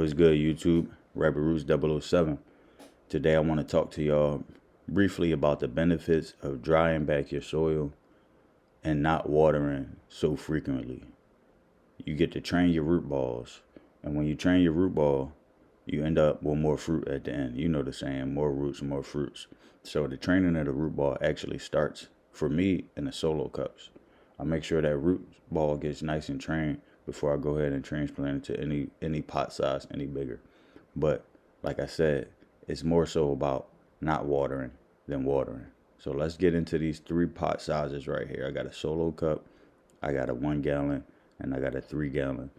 What's good, YouTube? Rabbit Roots 007. Today I want to talk to y'all briefly about the benefits of drying back your soil and not watering so frequently. You get to train your root balls, and when you train your root ball, you end up with more fruit at the end. You know the saying, more roots, more fruits. So the training of the root ball actually starts, for me, in the solo cups. I make sure that root ball gets nice and trained before I go ahead and transplant it to any pot size any bigger. But like I said, it's more so about not watering than watering. So let's get into these 3 pot sizes right here. I got a solo cup, I got a 1 gallon, and I got a 3 gallon.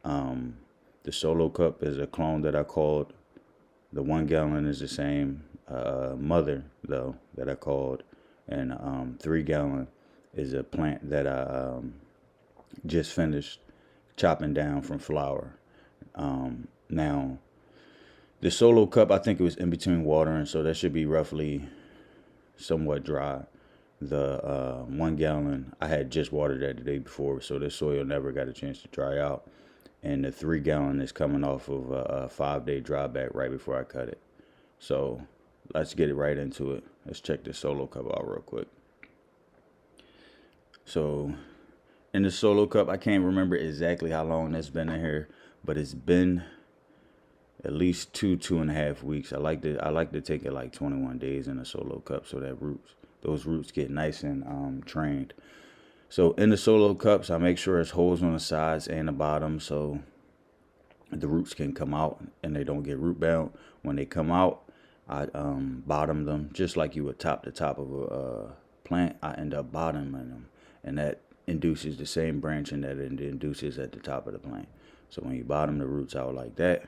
The solo cup is a clone that I called. The 1 gallon is the same mother though that I called, and 3 gallon is a plant that I just finished chopping down from flower. Now, the solo cup, I think it was in between watering, so that should be roughly somewhat dry. The 1 gallon, I had just watered that the day before, so this soil never got a chance to dry out. And the 3 gallon is coming off of a 5-day dry back right before I cut it. So let's get it right into it. Let's check this solo cup out real quick. So in the solo cup, I can't remember exactly how long that's been in here, but it's been at least 2.5 weeks. I like to take it like 21 days in a solo cup so that those roots get nice and trained. So in the solo cups, I make sure there's holes on the sides and the bottom so the roots can come out and they don't get root bound. When they come out, I bottom them just like you would top the top of a plant. I end up bottoming them, and that induces the same branching that it induces at the top of the plant. So when you bottom the roots out like that,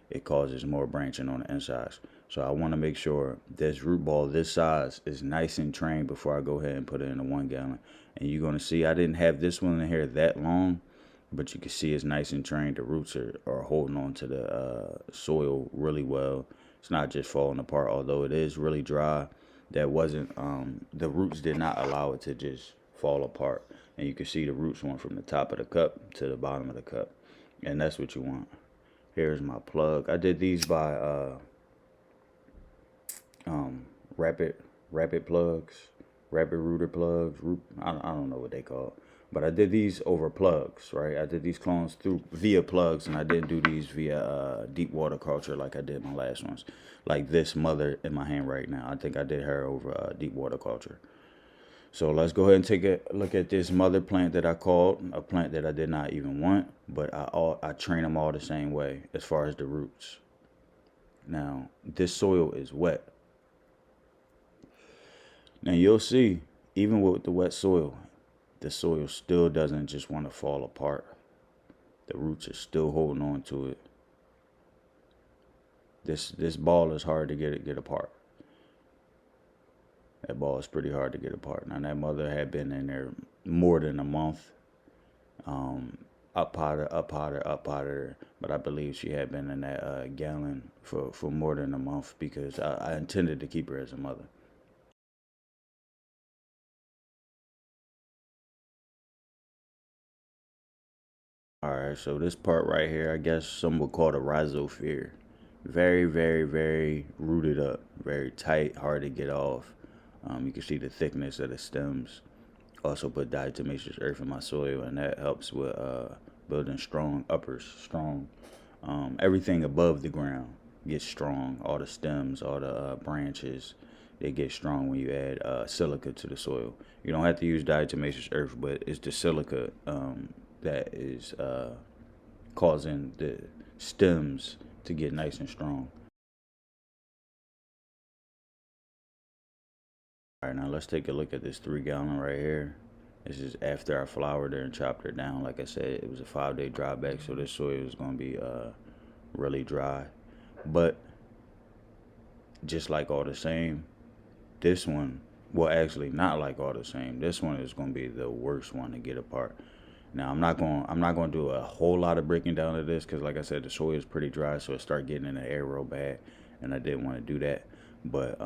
it causes more branching on the insides. So I want to make sure this root ball this size is nice and trained before I go ahead and put it in a 1 gallon. And you're going to see I didn't have this one in here that long, but you can see it's nice and trained. The roots are holding on to the soil really well. It's not just falling apart, although it is really dry. That wasn't, the roots did not allow it to just fall apart. And you can see the roots went from the top of the cup to the bottom of the cup. And that's what you want. Here's my plug. I did these by rapid plugs, rapid rooter plugs. I don't know what they call it, but I did these over plugs, right? I did these clones via plugs, and I didn't do these via deep water culture like I did my last ones. Like this mother in my hand right now, I think I did her over deep water culture. So let's go ahead and take a look at this mother plant that I called, a plant that I did not even want, but I train them all the same way as far as the roots. Now, this soil is wet. Now you'll see, even with the wet soil, the soil still doesn't just want to fall apart. The roots are still holding on to it. This ball is hard to get apart. That ball is pretty hard to get apart. Now that mother had been in there more than a month. Up hotter. But I believe she had been in that gallon for more than a month because I intended to keep her as a mother. Alright, so this part right here, I guess some would call it a rhizophyre. Very, very, very rooted up. Very tight, hard to get off. You can see the thickness of the stems. Also put diatomaceous earth in my soil, and that helps with building strong uppers. Everything above the ground gets strong. All the stems, all the branches, they get strong when you add silica to the soil. You don't have to use diatomaceous earth, but it's the silica that is causing the stems to get nice and strong. Alright, now let's take a look at this 3 gallon right here. This is after I flowered her and chopped her down. Like I said, it was a 5-day dry back, so this soil is going to be really dry. But just like all the same, this one, well, actually not like all the same. This one is going to be the worst one to get apart. Now I'm not going to do a whole lot of breaking down of this because, like I said, the soil is pretty dry, so it start getting in the air real bad, and I didn't want to do that. But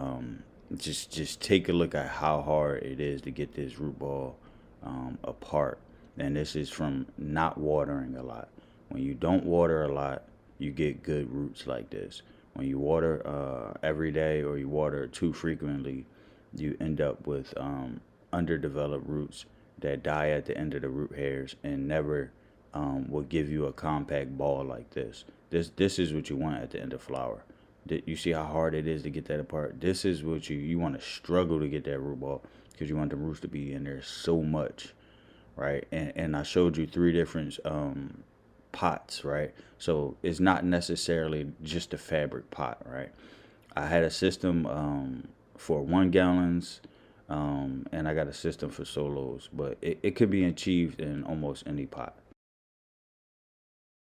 just take a look at how hard it is to get this root ball apart. And this is from not watering a lot. When you don't water a lot, you get good roots like this. When you water every day or you water too frequently, you end up with underdeveloped roots that die at the end of the root hairs and never will give you a compact ball like this. This is what you want at the end of flower. You see how hard it is to get that apart. This is what you want to struggle to get that root ball because you want the roots to be in there so much, right? And I showed you three different pots, right? So it's not necessarily just a fabric pot, right? I had a system for 1 gallons, and I got a system for solos, but it could be achieved in almost any pot.